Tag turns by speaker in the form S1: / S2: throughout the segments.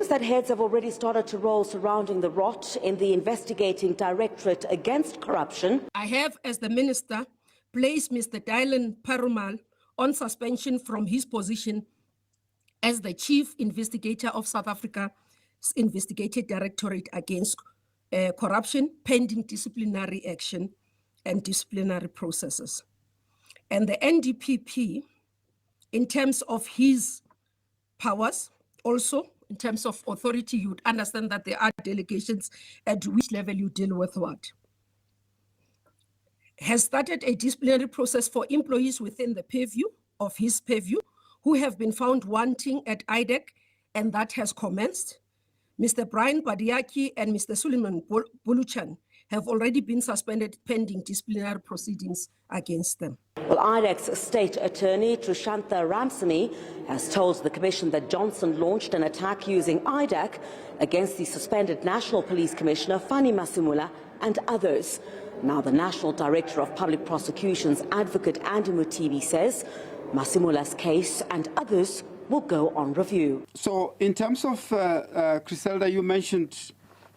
S1: That heads have already started to roll surrounding the rot in the investigating Directorate against corruption.
S2: I have, as the Minister, placed Mr. Dylan Perumal on suspension from his position as the Chief Investigator of South Africa's Investigative Directorate against corruption, pending disciplinary action and disciplinary processes. And the NDPP, in terms of his powers, also in terms of authority, you'd understand that there are delegations at which level you deal with what, has started a disciplinary process for employees within the purview of his purview who have been found wanting at IDAC, and that has commenced. Mr. Brian Padayachee and Mr. Suleiman Bellochun have already been suspended pending disciplinary proceedings against them.
S1: Well, IDAC's State Attorney Trishantha Ramsamy has told the Commission that Johnson launched an attack using IDAC against the suspended National Police Commissioner Fannie Masemola and others. Now, the National Director of Public Prosecutions, Advocate Andrea Johnson, says Masemola's case and others will go on review.
S3: So, in terms of Chriselda, you mentioned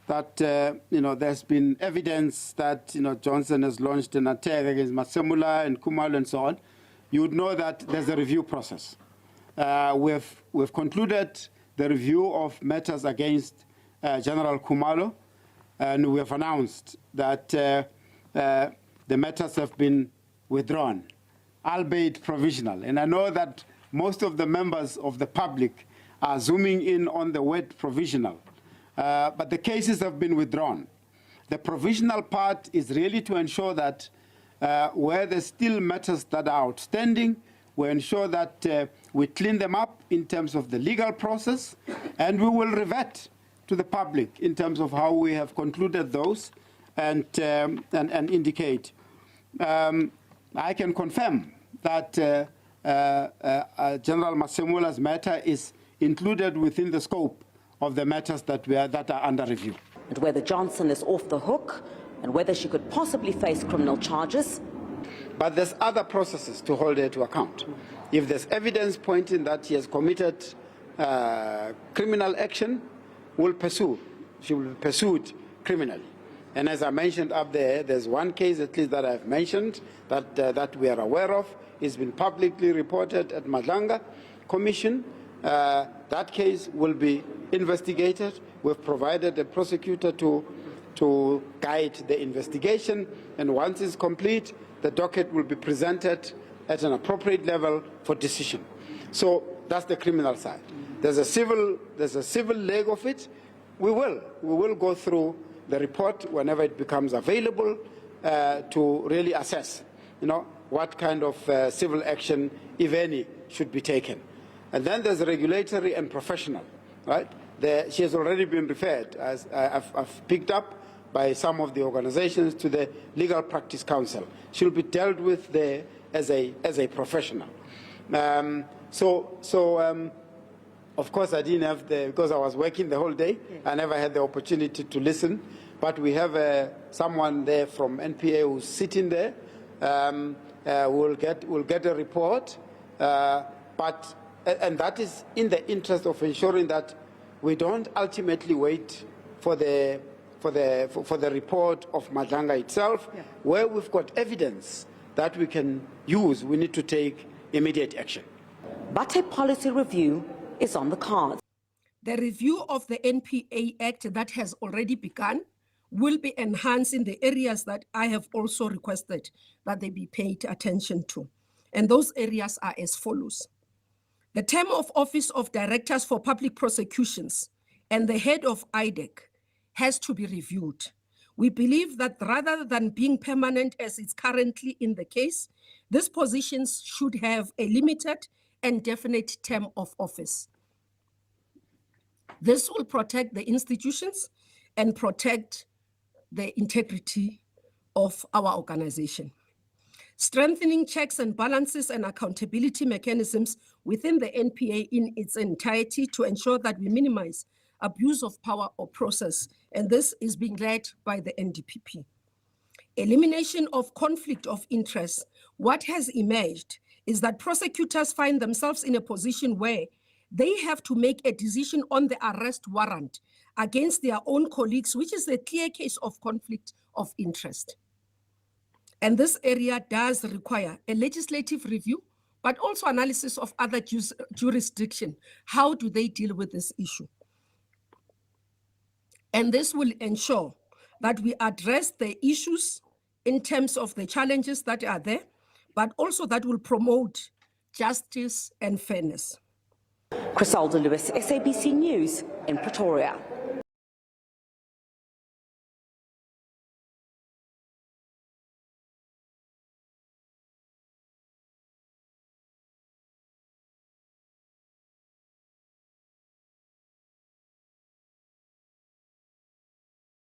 S3: that there's been evidence that Johnson has launched an attack against Masemola and Khumalo and so on. You would know that there's a review process. We've concluded the review of matters against General Khumalo, and we have announced that the matters have been withdrawn, albeit provisional. And I know that most of the members of the public are zooming in on the word provisional, but the cases have been withdrawn. The provisional part is really to ensure that where there's still matters that are outstanding, we ensure that we clean them up in terms of the legal process, and we will revert to the public in terms of how we have concluded those and indicate. I can confirm that General Masemola's matter is included within the scope of the matters that are under review.
S1: And whether Johnson is off the hook and whether she could possibly face criminal charges.
S3: But there's other processes to hold her to account. If there's evidence pointing that she has committed criminal action, we'll pursue. She will be pursued criminally. And as I mentioned up there, there's one case at least that I've mentioned that we are aware of. It's been publicly reported at Madlanga Commission. That case will be investigated. We've provided a prosecutor to guide the investigation, and once it's complete, the docket will be presented at an appropriate level for decision. So that's the criminal side. There's a civil leg of it. We will go through the report whenever it becomes available to really assess, what kind of civil action, if any, should be taken. And then there's regulatory and professional, right? She has already been referred, as I've picked up by some of the organizations, to the Legal Practice Council. She'll be dealt with there as a professional. Of course, I didn't have because I was working the whole day, I never had the opportunity to listen. But we have someone there from NPA who's sitting there. We'll get a report, and that is in the interest of ensuring that we don't ultimately wait for the report of Madlanga itself. Where we've got evidence that we can use, we need to take immediate action.
S1: But a policy review is on the cards.
S2: The review of the NPA Act that has already begun will be enhanced in the areas that I have also requested that they be paid attention to. And those areas are as follows. The term of office of directors for public prosecutions and the head of IDAC has to be reviewed. We believe that rather than being permanent as it's currently in the case, these positions should have a limited and definite term of office. This will protect the institutions and protect the integrity of our organization. Strengthening checks and balances and accountability mechanisms within the NPA in its entirety to ensure that we minimize abuse of power or process, and this is being led by the NDPP. Elimination of conflict of interest. What has emerged is that prosecutors find themselves in a position where they have to make a decision on the arrest warrant against their own colleagues, which is a clear case of conflict of interest. And this area does require a legislative review, but also analysis of other jurisdiction. How do they deal with this issue? And this will ensure that we address the issues in terms of the challenges that are there, but also that will promote justice and fairness.
S1: Chriselda Lewis, SABC News in Pretoria.